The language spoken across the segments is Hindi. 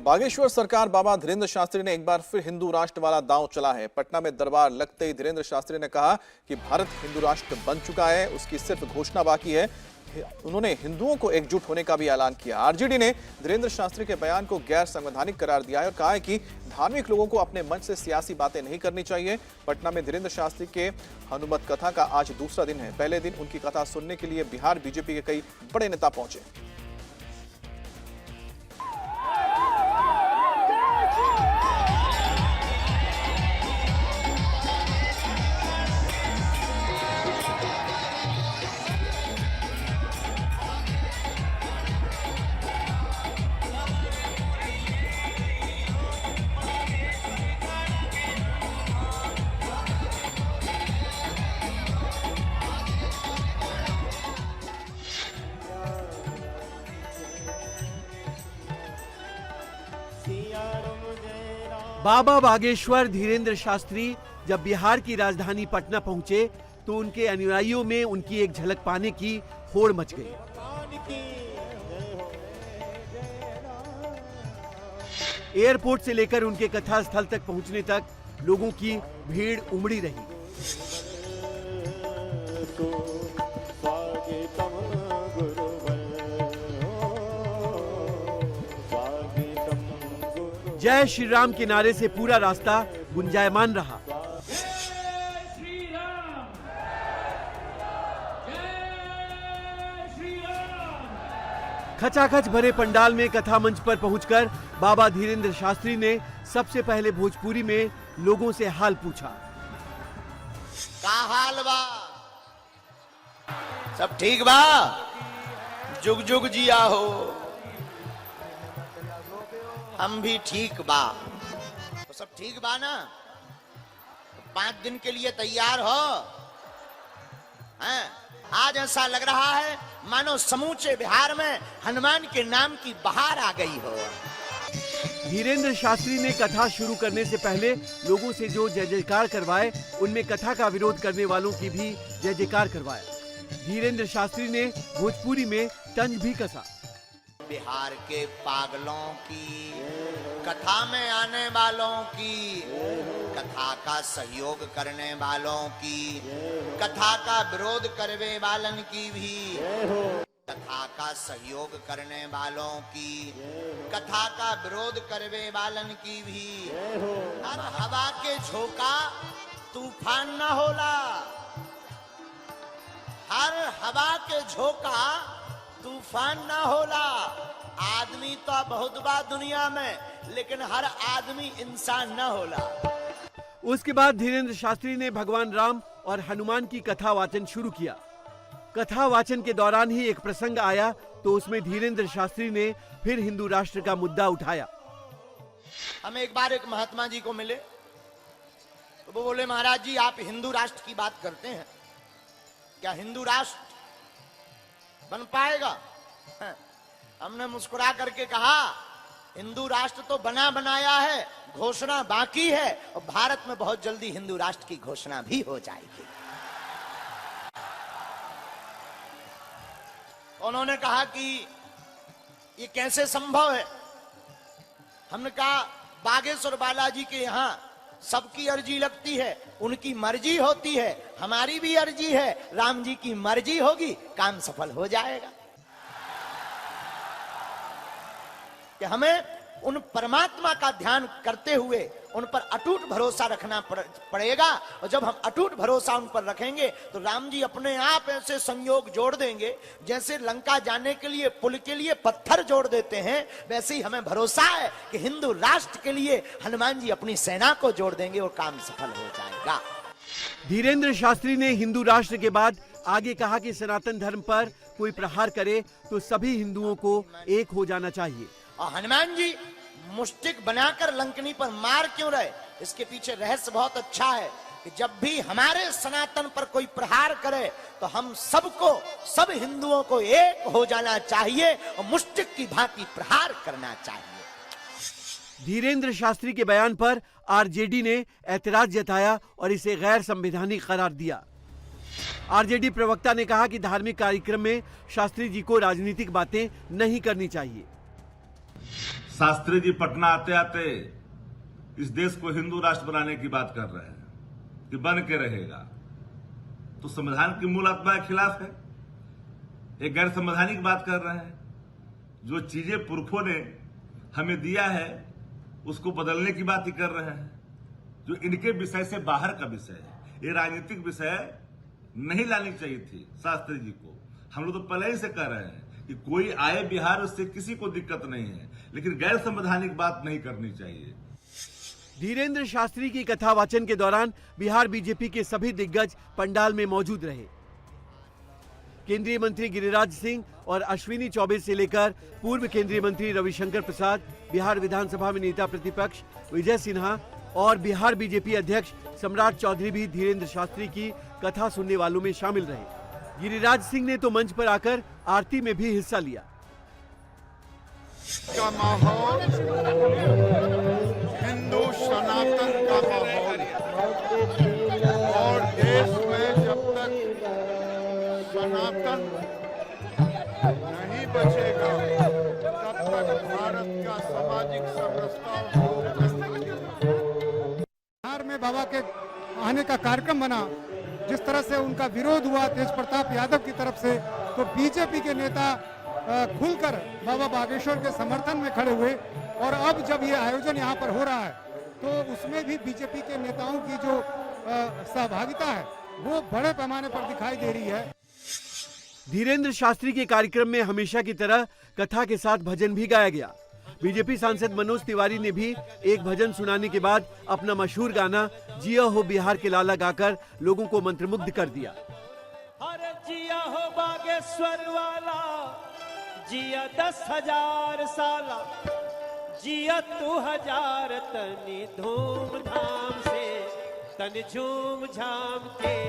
बागेश्वर सरकार बाबा धीरेन्द्र शास्त्री ने एक बार फिर हिंदू राष्ट्र वाला दांव चला है। पटना में दरबार लगते ही धीरेन्द्र शास्त्री ने कहा कि भारत हिंदू राष्ट्र बन चुका है, उसकी सिर्फ घोषणा बाकी है। उन्होंने हिंदुओं को एकजुट होने का भी ऐलान किया। आरजेडी ने धीरेन्द्र शास्त्री के बयान को गैर संवैधानिक करार दिया है और कहा है कि धार्मिक लोगों को अपने मन से सियासी बातें नहीं करनी चाहिए। पटना में धीरेन्द्र शास्त्री के हनुमत कथा का आज दूसरा दिन है। पहले दिन उनकी कथा सुनने के लिए बिहार बीजेपी के कई बड़े नेता पहुंचे। बाबा बागेश्वर धीरेन्द्र शास्त्री जब बिहार की राजधानी पटना पहुंचे तो उनके अनुयायियों में उनकी एक झलक पाने की होड़ मच गई। एयरपोर्ट से लेकर उनके कथा स्थल तक पहुंचने तक लोगों की भीड़ उमड़ी रही। जय श्री राम के नारे से पूरा रास्ता गुंजायमान रहा। खचाखच भरे पंडाल में कथा मंच पर पहुंचकर बाबा धीरेन्द्र शास्त्री ने सबसे पहले भोजपुरी में लोगों से हाल पूछा। का हाल बा? सब ठीक बा? जुग जुग जिया हो। हम भी ठीक बा। तो सब ठीक बा ना? 5 दिन के लिए तैयार हो? हैं? आज ऐसा लग रहा है मानो समूचे बिहार में हनुमान के नाम की बहार आ गई हो। धीरेन्द्र शास्त्री ने कथा शुरू करने से पहले लोगों से जो जय जयकार करवाए, उनमें कथा का विरोध करने वालों की भी जय जयकार करवाया। धीरेन्द्र शास्त्री ने भोजपुरी में तंज भी कसा। बिहार के पागलों की, कथा में आने वालों की, कथा का सहयोग करने वालों की, कथा का विरोध करने वालन की भी, कथा का सहयोग करने वालों की, कथा का विरोध करने वालन की भी। हर हवा के झोंका तूफान न होला, हर हवा के झोंका तूफान ना होला। आदमी तो बहुत बा दुनिया में, लेकिन हर आदमी इंसान ना होला। उसके बाद धीरेन्द्र शास्त्री ने भगवान राम और हनुमान की कथा वाचन शुरू किया। कथा वाचन के दौरान ही एक प्रसंग आया तो उसमें धीरेन्द्र शास्त्री ने फिर हिंदू राष्ट्र का मुद्दा उठाया। हम एक बार एक महात्मा जी को मिले तो वो बोले, महाराज जी आप हिंदू राष्ट्र की बात करते हैं, क्या हिंदू राष्ट्र बन पाएगा? हमने मुस्कुरा करके कहा, हिंदू राष्ट्र तो बना बनाया है, घोषणा बाकी है और भारत में बहुत जल्दी हिंदू राष्ट्र की घोषणा भी हो जाएगी। उन्होंने कहा कि ये कैसे संभव है? हमने कहा बागेश्वर बालाजी के यहाँ सबकी अर्जी लगती है, उनकी मर्जी होती है, हमारी भी अर्जी है, राम जी की मर्जी होगी, काम सफल हो जाएगा। कि हमें उन परमात्मा का ध्यान करते हुए उन पर अटूट भरोसा रखना पड़ेगा और जब हम अटूट भरोसा उन पर रखेंगे तो राम जी अपने आप ऐसे संयोग जोड़ देंगे, जैसे लंका जाने के लिए पुल के लिए पत्थर जोड़ देते हैं, वैसे ही हमें भरोसा है कि हिंदू राष्ट्र के लिए हनुमान जी अपनी सेना को जोड़ देंगे और काम सफल हो जाएगा। धीरेन्द्र शास्त्री ने हिंदू राष्ट्र के बाद आगे कहा कि सनातन धर्म पर कोई प्रहार करे तो सभी हिंदुओं को एक हो जाना चाहिए। और हनुमान जी मुष्टिक बनाकर लंकनी पर मार क्यों रहे? इसके पीछे रहस्य बहुत अच्छा है कि जब भी हमारे सनातन पर कोई प्रहार करे तो हम सबको, सब हिंदुओं को एक हो जाना चाहिए और मुष्टिक की भांति प्रहार करना चाहिए। धीरेन्द्र शास्त्री के बयान पर आरजेडी ने ऐतराज जताया और इसे गैर संवैधानिक करार दिया। आरजेडी प्रवक्ता ने कहा कि धार्मिक कार्यक्रम में शास्त्री जी को राजनीतिक बातें नहीं करनी चाहिए। शास्त्री जी पटना आते आते इस देश को हिंदू राष्ट्र बनाने की बात कर रहे हैं कि बन के रहेगा, तो संविधान की मूल आत्मा के खिलाफ है। एक गैर संवैधानिक बात कर रहे हैं। जो चीजें पुरखों ने हमें दिया है उसको बदलने की बात ही कर रहे हैं, जो इनके विषय से बाहर का विषय है। ये राजनीतिक विषय नहीं लानी चाहिए थी शास्त्री जी को। हम लोग तो पहले ही से कह रहे हैं कि कोई आए बिहार, उससे किसी को दिक्कत नहीं है, लेकिन गैर संवैधानिक बात नहीं करनी चाहिए। धीरेंद्र शास्त्री की कथा वाचन के दौरान बिहार बीजेपी के सभी दिग्गज पंडाल में मौजूद रहे। केंद्रीय मंत्री गिरिराज सिंह और अश्विनी चौबे से लेकर पूर्व केंद्रीय मंत्री रविशंकर प्रसाद, बिहार विधानसभा में नेता प्रतिपक्ष विजय सिन्हा और बिहार बीजेपी अध्यक्ष सम्राट चौधरी भी धीरेंद्र शास्त्री की कथा सुनने वालों में शामिल रहे। गिरिराज सिंह ने तो मंच पर आकर आरती में भी हिस्सा लिया। का माहौल हिंदू सनातन का माहौल है और देश में जब तक सनातन नहीं बचेगा तब तक भारत का सामाजिक समरसता। बिहार में बाबा के आने का कार्यक्रम बना, जिस तरह से उनका विरोध हुआ तेज प्रताप यादव की तरफ से, तो बीजेपी के नेता खुलकर बाबा बागेश्वर के समर्थन में खड़े हुए। और अब जब ये आयोजन यहाँ पर हो रहा है तो उसमें भी बीजेपी के नेताओं की जो सहभागिता है वो बड़े पैमाने पर दिखाई दे रही है। धीरेंद्र शास्त्री के कार्यक्रम में हमेशा की तरह कथा के साथ भजन भी गाया गया। बीजेपी सांसद मनोज तिवारी ने भी एक भजन सुनाने के बाद अपना मशहूर गाना जिया हो बिहार के लाला गाकर लोगों को मंत्रमुग्ध कर दिया। अरे जिया हो बागेश्वर वाला, जिया 10,000 साला, जिया 2,000 तनी धूमधाम से, तन झूम झाम के।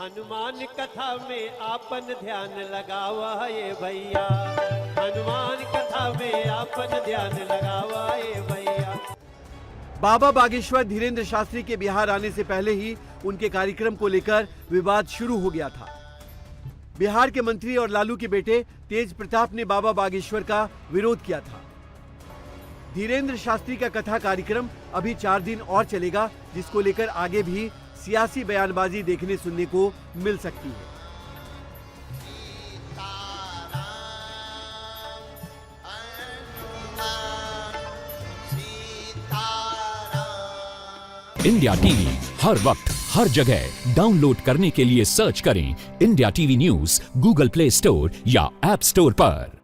हनुमान कथा में आपन ध्यान लगावा ये भैया, हनुमान कथा में आपन ध्यान लगावा ये भैया। बाबा बागेश्वर धीरेंद्र शास्त्री के बिहार आने से पहले ही उनके कार्यक्रम को लेकर विवाद शुरू हो गया था। बिहार के मंत्री और लालू के बेटे तेज प्रताप ने बाबा बागेश्वर का विरोध किया था। धीरेंद्र शास्त्री का कथा कार्यक्रम अभी 4 दिन और चलेगा, जिसको लेकर आगे भी सियासी बयानबाजी देखने सुनने को मिल सकती है। इंडिया टीवी हर वक्त हर जगह डाउनलोड करने के लिए सर्च करें India TV news Google play store या ऐप स्टोर पर।